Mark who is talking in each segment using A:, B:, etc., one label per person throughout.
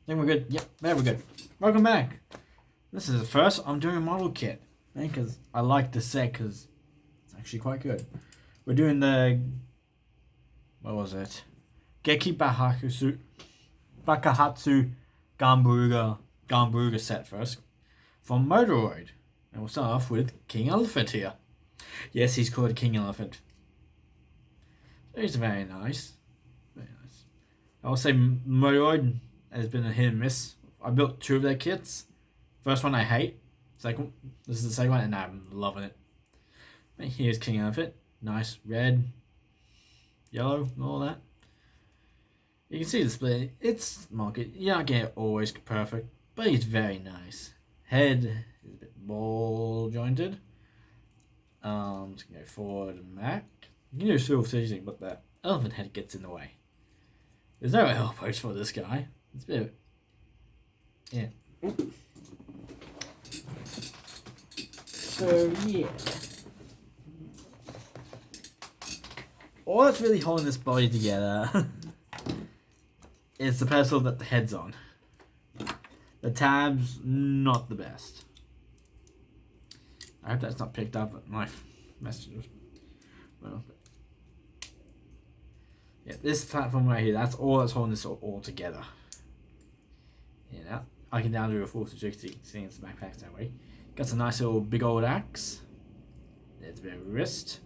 A: Think we're good? Yep, there we're good. Welcome back. This is the first I'm doing a model kit. Because I like the set because it's actually quite good. We're doing the... What was it? Geki Bakahatsu Ganbaruger set first. From Moderoid. And we'll start off with King Elephant here. Yes, he's called King Elephant. He's very nice. Very nice. I will say Moderoid has been a hit and miss. I built 2 of their kits. First one I hate. Second, this is the second one and I'm loving it. And here's King Elephant. Nice red, yellow, and all that. You can see the split. It's market. You're not getting it always perfect, but he's very nice. Head is a bit ball jointed. To go forward and back. You can do sort of seasoning, but the elephant head gets in the way. There's no elbows for this guy. It's a bit. Yeah. So yeah. All that's really holding this body together is the pedestal that the head's on. The tabs, not the best. I hope that's not picked up at my messages. Well, yeah, this platform right here, that's all that's holding this all together. Yeah, I can now do a 460 seeing the backpacks that way. Got some nice little big old axe. There's a bit of wrist.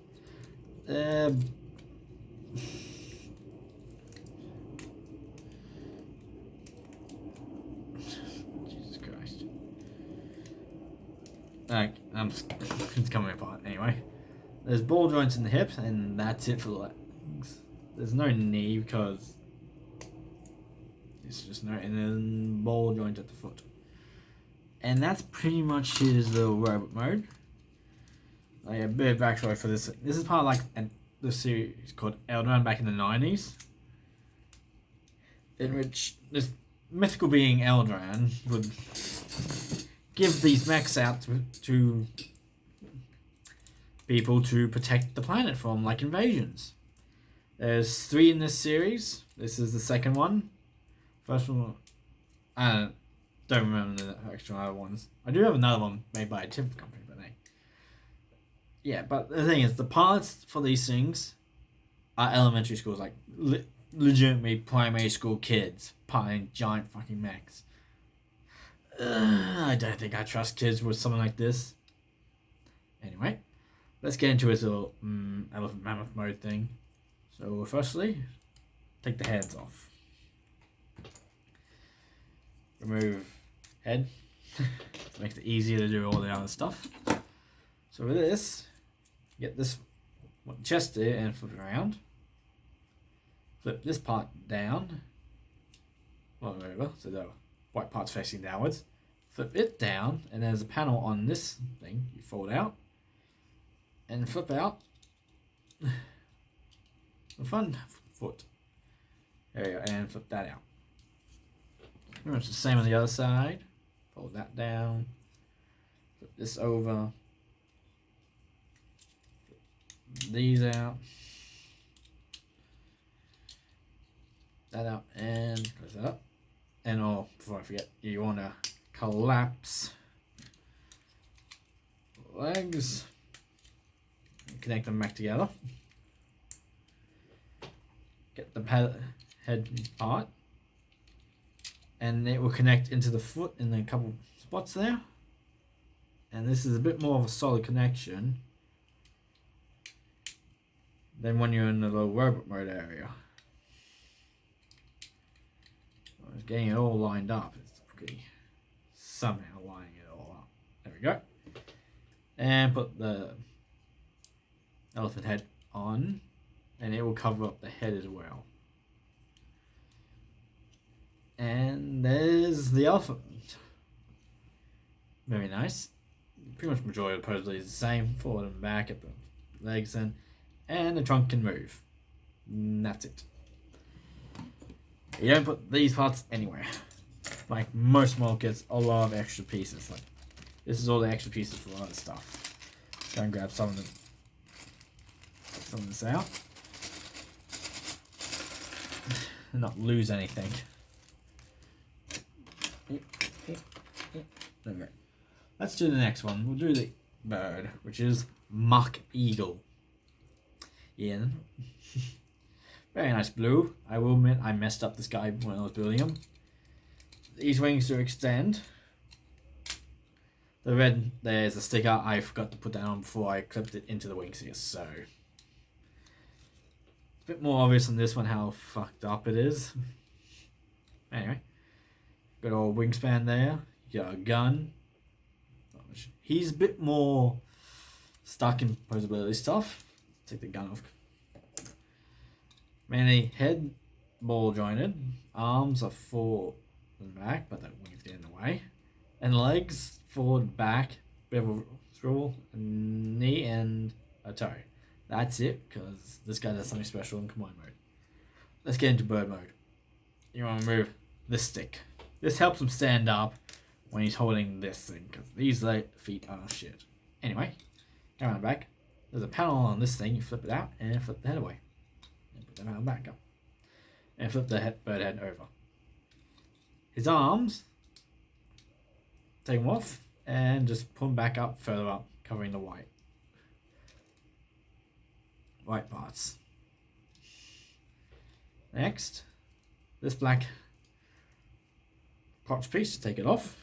A: Jesus Christ. It's coming apart anyway. There's ball joints in the hips, and that's it for the legs. There's no knee because it's just no, and then ball joint at the foot. And that's pretty much his little robot mode. Like a bit of backstory for this. This is part of like the series called Eldran back in the 90s. In which this mythical being Eldran would give these mechs out to people to protect the planet from like invasions. There's 3 in this series. This is the second one. First one, I don't remember the extra other ones. I do have another one made by a different company, but hey. Yeah, but the thing is, the parts for these things are elementary schools, like legitimately primary school kids piloting giant fucking mechs. I don't think I trust kids with something like this. Anyway, let's get into his little elephant mammoth mode thing. So firstly, take the heads off. Remove head. Makes it easier to do all the other stuff. So with this, get this chest there and flip it around. Flip this part down. Well, over, so the white part's facing downwards. Flip it down, and there's a panel on this thing. You fold out and flip out the front foot. There you go, and flip that out. Pretty much the same on the other side. Fold that down. Flip this over. Flip these out. That out and close that up. And before I forget, you want to collapse legs. Connect them back together. Get the head part. And it will connect into the foot in a couple spots there. And this is a bit more of a solid connection than when you're in the little robot mode area. I was getting it all lined up. It's pretty somehow lining it all up. There we go. And put the elephant head on, and it will cover up the head as well. And there's the elephant. Very nice. Pretty much majority of the pose is the same. Forward and back at the legs and the trunk can move. And that's it. You don't put these parts anywhere. Like most model kits, a lot of extra pieces. Like this is all the extra pieces for other stuff. Go and grab some of this out. And not lose anything. Okay. Let's do the next one. We'll do the bird, which is Muck Eagle. Yeah. Very nice blue. I will admit I messed up this guy when I was building him. These wings do extend. The red, there's a sticker. I forgot to put that on before I clipped it into the wings here, so it's a bit more obvious on this one how fucked up it is. Anyway, got all wingspan there. You got a gun. He's a bit more stuck in poseability stuff. Take the gun off. Mainly head ball jointed. Arms are forward and back, but that wings get in the way. And legs forward, back, bit of a swivel, a knee, and a toe. That's it, because this guy does something special in combine mode. Let's get into bird mode. You want to move this stick. This helps him stand up when he's holding this thing, because these feet are shit. Anyway, go around back. There's a panel on this thing. You flip it out and flip the head away. And put the panel back up. And flip the bird head over. His arms, take them off and just pull them back up, further up, covering the white parts. Next, this black crotch piece, take it off.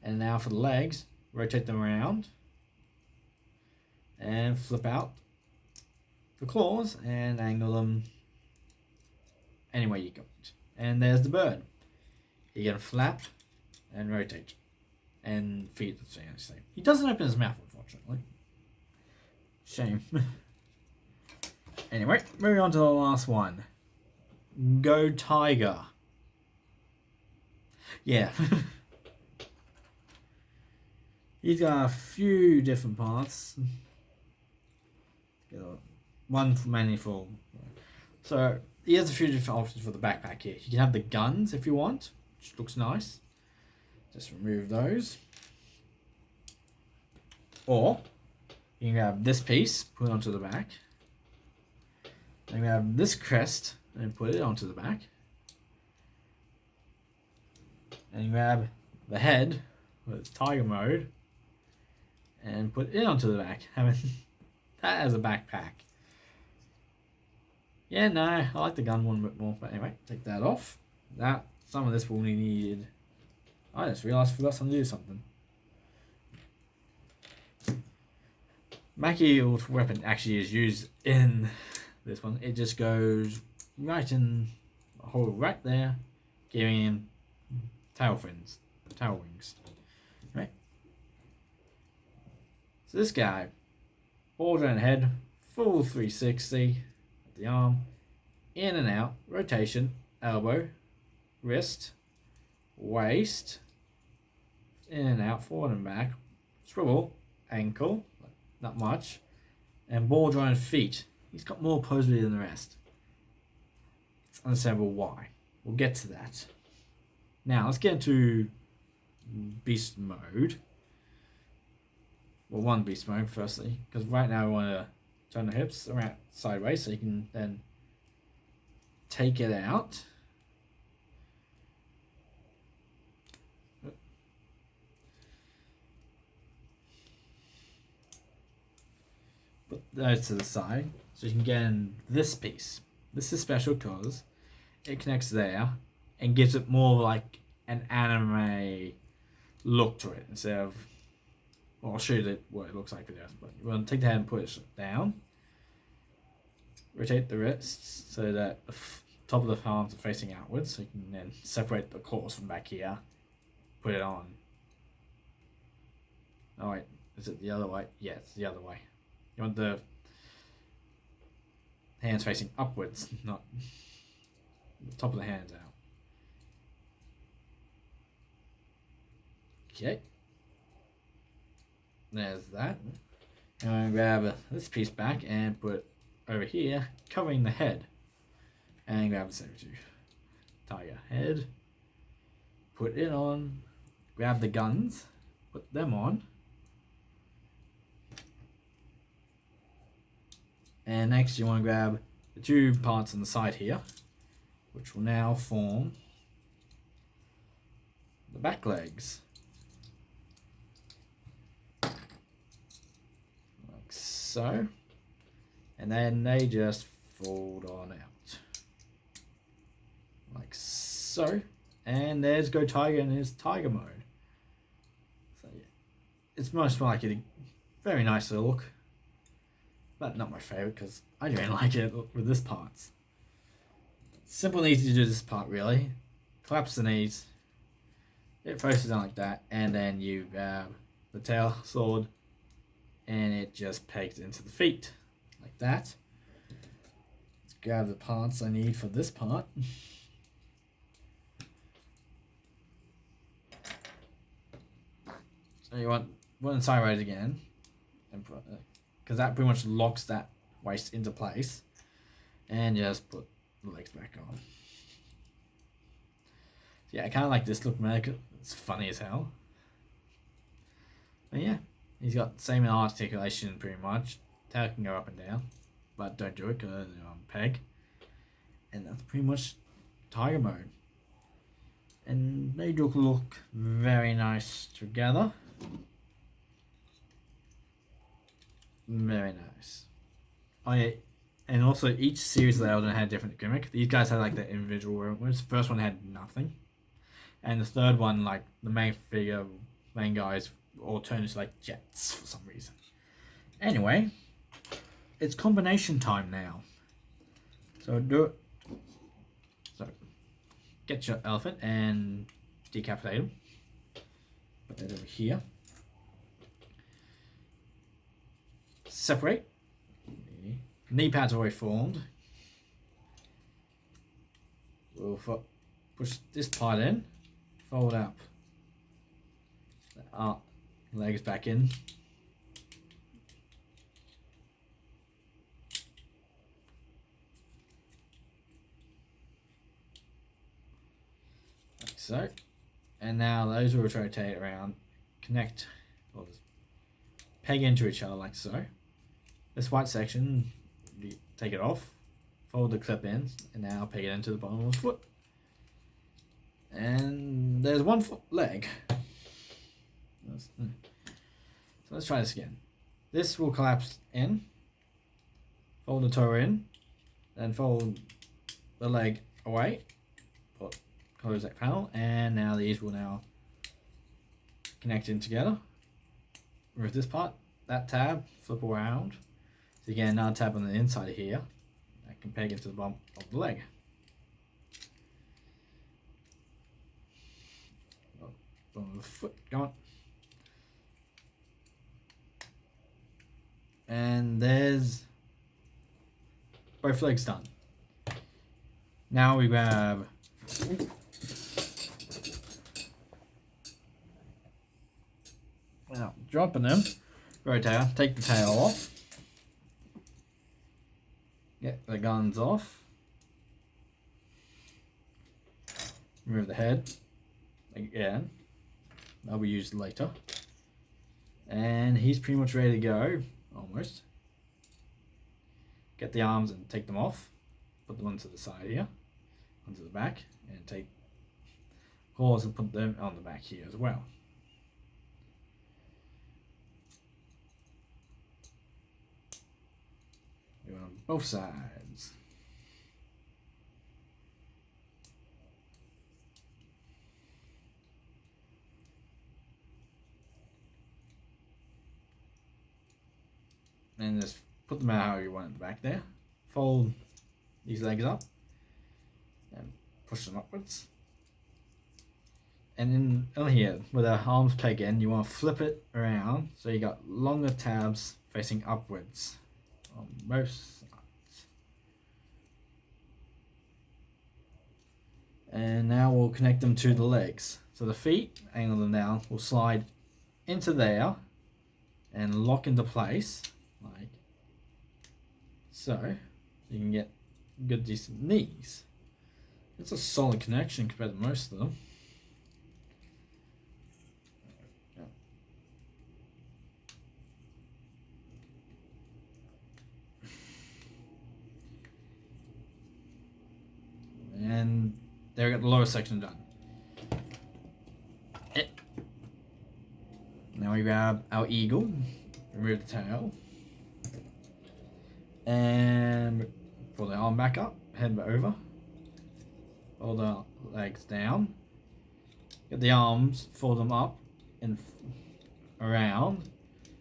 A: And now for the legs, rotate them around and flip out the claws and angle them any way you go. And there's the bird. You can flap and rotate and feed the same. He doesn't open his mouth, unfortunately. Shame. Anyway, moving on to the last one. Go Tiger. Yeah. He's got a few different parts. One mainly for... So, he has a few different options for the backpack here. You can have the guns if you want, which looks nice. Just remove those. Or, you can grab this piece, put it onto the back. Then grab this crest and put it onto the back. And grab the head with tiger mode and put it onto the back, having that as a backpack. Yeah, no, I like the gun one bit more, but anyway, take that off. Some of this will need. I just realised I forgot to do something. Mackie weapon actually is used in this one. It just goes right in a hole right there, giving him tail wings. Right. So this guy, all around head, full 360, the arm, in and out, rotation, elbow, wrist, waist, in and out, forward and back, swivel, ankle, not much, and ball jointed feet. He's got more poseability than the rest. It's understandable why. We'll get to that. Now, let's get into beast mode. Well, one beast mode, firstly, because right now we want to turn the hips around sideways so you can then take it out. Put those to the side so you can get in this piece. This is special because it connects there and gives it more of like an anime look to it instead of. Well, I'll show you what it looks like for this, but you want to take the head and push it down. Rotate the wrists so that the top of the palms are facing outwards, so you can then separate the claws from back here. Put it on. Oh wait, is it the other way? Yeah, it's the other way. You want the hands facing upwards, not the top of the hands out. Okay. There's that. And I'm going to grab this piece back and put it over here, covering the head. And grab the saber tooth. Tiger head. Put it on. Grab the guns. Put them on. And next you want to grab the two parts on the side here, which will now form the back legs. Like so. And then they just fold on out. Like so. And there's Go Tiger in his tiger mode. So yeah. It's most like a very nice little look. But not my favourite because I don't like it with this part. Simple and easy to do this part really. Collapse the knees. It focuses on like that. And then you grab the tail sword. And it just pegs into the feet. Like that. Let's grab the parts I need for this part. So you want one sideways again. Because that pretty much locks that waist into place. And just put the legs back on. Yeah, I kind of like this look, man. It's funny as hell. But yeah, he's got the same articulation pretty much. Tail can go up and down, but don't do it because you're on peg. And that's pretty much tiger mode. And they do look very nice together. Very nice. Oh yeah, and also each series of Elden had a different gimmick. These guys had like the individual whereas the first one had nothing. And the third one, like the main guys all turned into like jets for some reason. Anyway, it's combination time now. So do it. So get your elephant and decapitate him. Put that over here. Separate. Knee pads already formed. We'll push this part in. Fold up. Legs back in. Like so. And now those will rotate around, connect, or peg into each other like so. This white section, you take it off, fold the clip in, and now peg it into the bottom of the foot. And there's one leg. So let's try this again. This will collapse in, fold the toe in, then fold the leg away, close that panel, and now these will now connect in together. With this part, that tab, flip around. So you get another tab on the inside of here that can peg into the bottom of the leg. Bottom of the foot, go on. And there's both legs done. Now we grab now dropping them, rotate, take the tail off, get the guns off, remove the head again, that'll be used later, and he's pretty much ready to go. Almost. Get the arms and take them off. Put them onto the side here, onto the back, and take claws and put them on the back here as well. Do it on both sides. And just put them out how you want at the back there. Fold these legs up and push them upwards. And in here, with our arms peg in, you want to flip it around so you got longer tabs facing upwards on both sides. And now we'll connect them to the legs. So the feet, angle them down, will slide into there and lock into place. Like so, you can get good decent knees. It's a solid connection compared to most of them. And there we got the lower section done. Now we grab our eagle, remove the tail, and pull the arm back up, head over, fold the legs down, get the arms, fold them up and around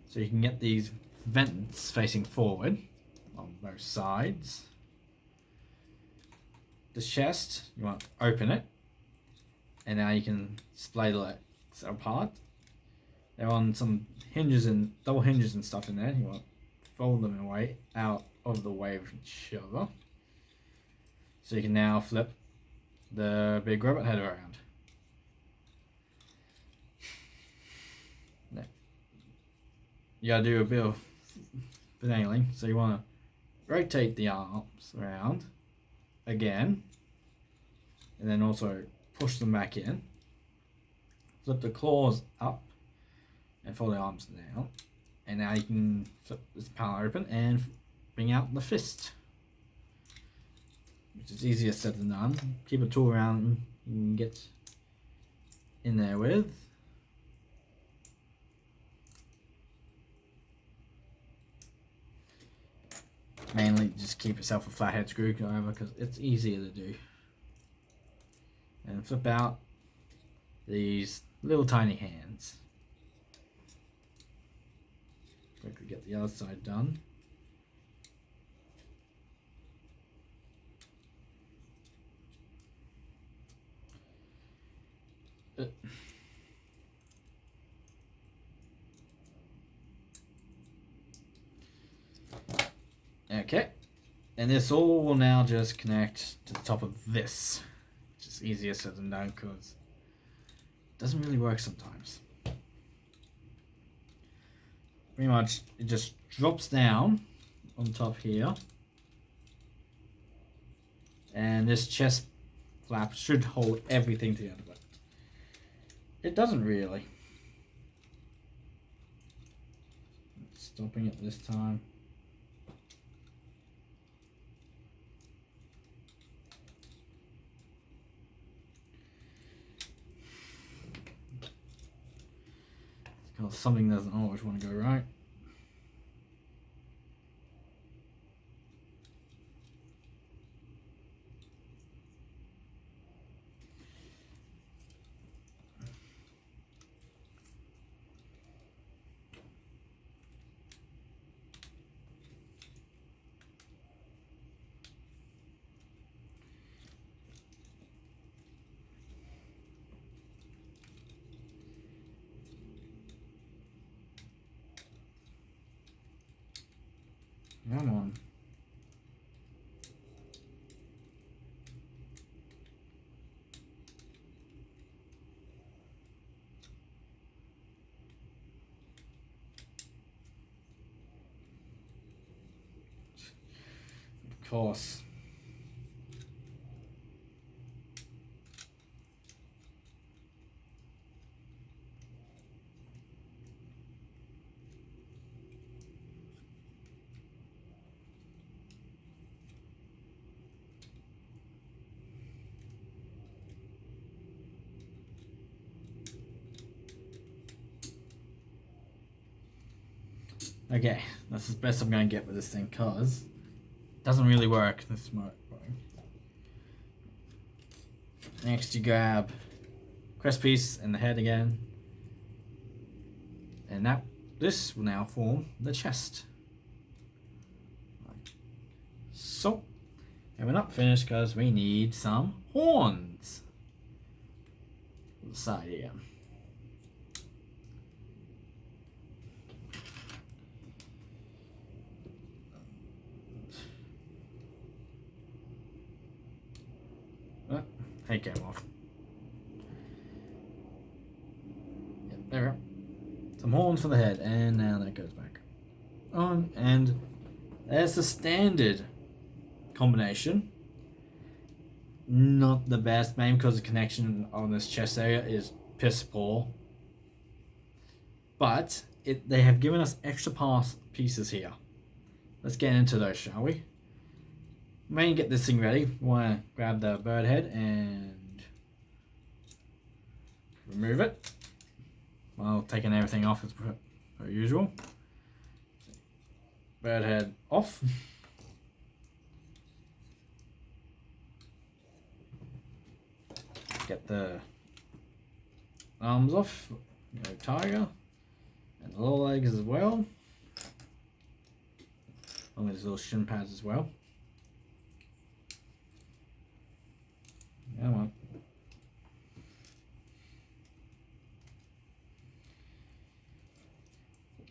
A: so you can get these vents facing forward on both sides. The chest, you want to open it, and now you can splay the legs apart. They're on some hinges and double hinges and stuff in there. You want to fold them away out of the way of each other. So you can now flip the big rabbit head around. You gotta do a bit of finagling, so you want to rotate the arms around again, and then also push them back in. Flip the claws up and fold the arms down, and now you can flip this panel open and bring out the fist, which is easier said than done. Keep a tool around you can get in there with. Mainly just keep yourself a flathead screwdriver because it's easier to do. And flip out these little tiny hands. Quickly get the other side done. Okay, and this all will now just connect to the top of this, which is easier said than done because it doesn't really work sometimes. Pretty much it just drops down on top here, and this chest flap should hold everything together, but it doesn't really. Stopping it this time. Because something doesn't always want to go right. Come on. Of course. Okay, that's as best I'm going to get with this thing because it doesn't really work this way. Next you grab crest piece and the head again, and this will now form the chest. So, and we're not finished because we need some horns on the side here. Head came off. Yep, there we go. Some horns for the head, and now that goes back on, and there's the standard combination. Not the best, mainly because the connection on this chest area is piss poor. But they have given us extra pieces here. Let's get into those, shall we? When you get this thing ready, you want to grab the bird head and remove it. while taking everything off as per usual. Bird head off. Get the arms off. No tiger. And the lower legs as well. Along with his little shin pads as well. Come on.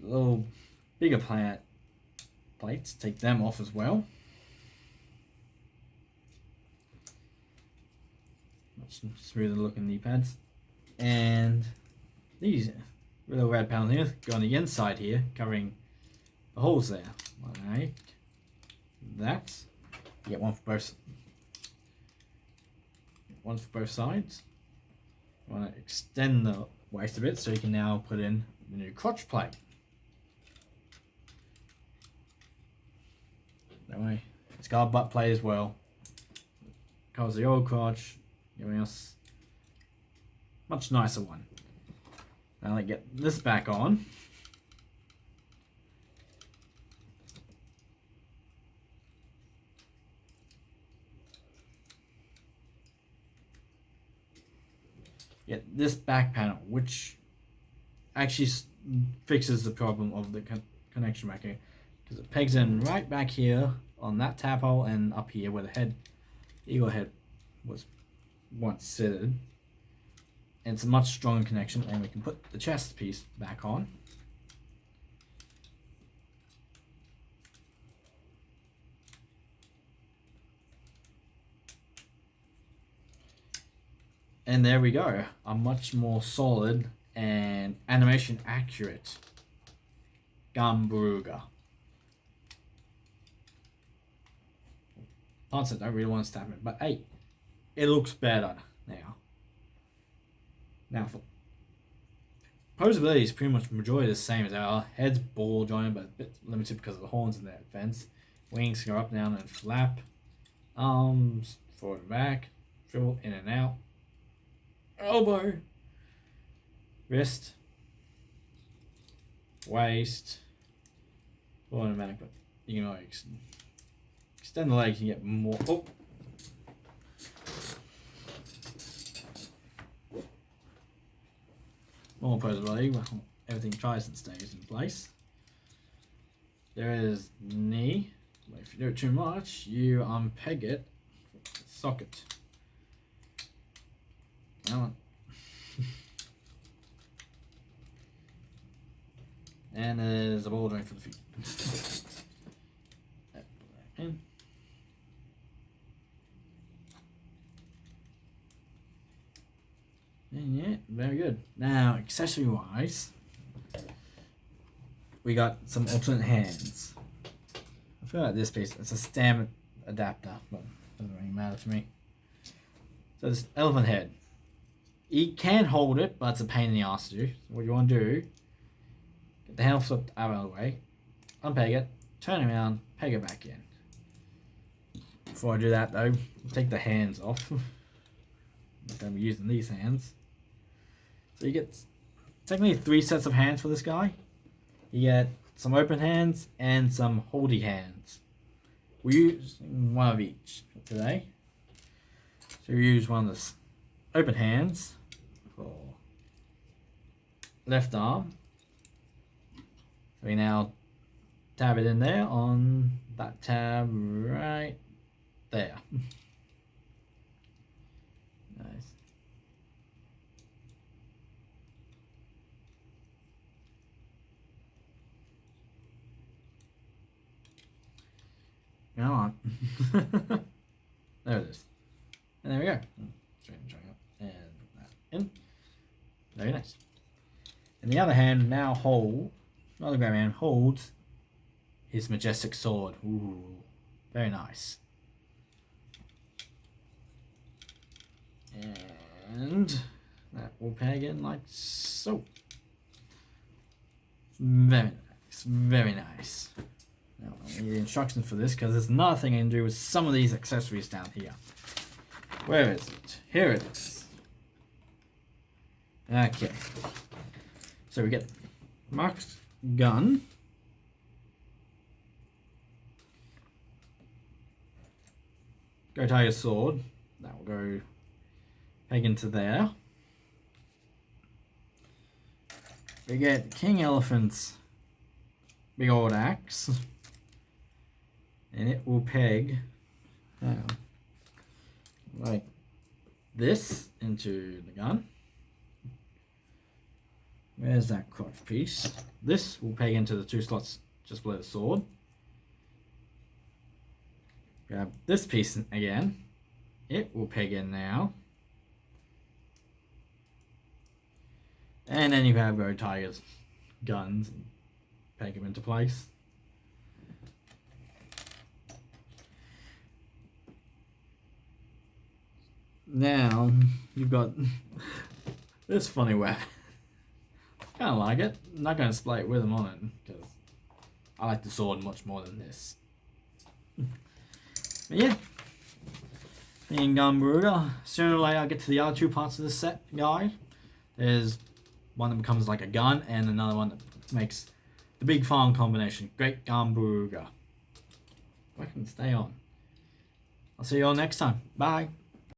A: The little bigger plates, take them off as well. Much smoother looking knee pads. And these little red panels here go on the inside here, covering the holes there. Like that. You get one for both sides. You want to extend the waist a bit so you can now put in the new crotch plate. That way, it's got a butt plate as well. Covers the old crotch, giving us a much nicer one. Now let's get this back on. Get this back panel, which actually fixes the problem of the connection back here, because it pegs in right back here on that tab hole and up here where the eagle head was once seated. And it's a much stronger connection, and we can put the chest piece back on. And there we go, a much more solid and animation accurate Ganbaruger. Parts I don't really want to stab it, but hey, it looks better now. Now, for Poseability is pretty much majority the same as our head's ball jointed, but a bit limited because of the horns in that fence. Wings go up, down, and flap. Arms forward and back, dribble in and out. Elbow, wrist, waist, forward and back. But you know, extend the legs and get more. Oh. More Poseability, well, everything tries and stays in place. There is knee. But if you do it too much, you unpeg it, socket. Now, and there's a ball joint for the feet. In. And yeah, very good. Now, accessory wise, we got some alternate hands. I feel like this piece, it's a stem adapter, but it doesn't really matter to me. So this elephant head. You can hold it, but it's a pain in the ass to do. So what you want to do, get the handle flipped out of the way, unpeg it, turn it around, peg it back in. Before I do that though, take the hands off. I'm not going to be using these hands. So you get technically 3 sets of hands for this guy. You get some open hands and some holdy hands. We use one of each today. So we use one of the open hands for left arm. So we now tab it in there on that tab right there. Nice. Come on. There it is. And there we go. Straight up. And that in. Very nice. And the other hand now another great man holds his majestic sword. Ooh. Very nice. And that will peg in like so. Very nice. Very nice. Now, I need the instructions for this because there's another thing I can do with some of these accessories down here. Where is it? Here it is. Okay. So we get marked gun. Go Tiger sword. That will go peg into there. We get King Elephant's big old axe. And it will peg like this into the gun. Where's that crotch piece? This will peg into the 2 slots just below the sword. Grab this piece again. It will peg in now. And then you have Go Tiger's guns and peg them into place. Now you've got this funny weapon. I kind of like it. I'm not going to display it with them on it because I like the sword much more than this. But yeah, being Ganbaruger, sooner or later I'll get to the other 2 parts of this set guide. There's one that becomes like a gun and another one that makes the big farm combination. Great Ganbaruger. I can stay on. I'll see you all next time. Bye.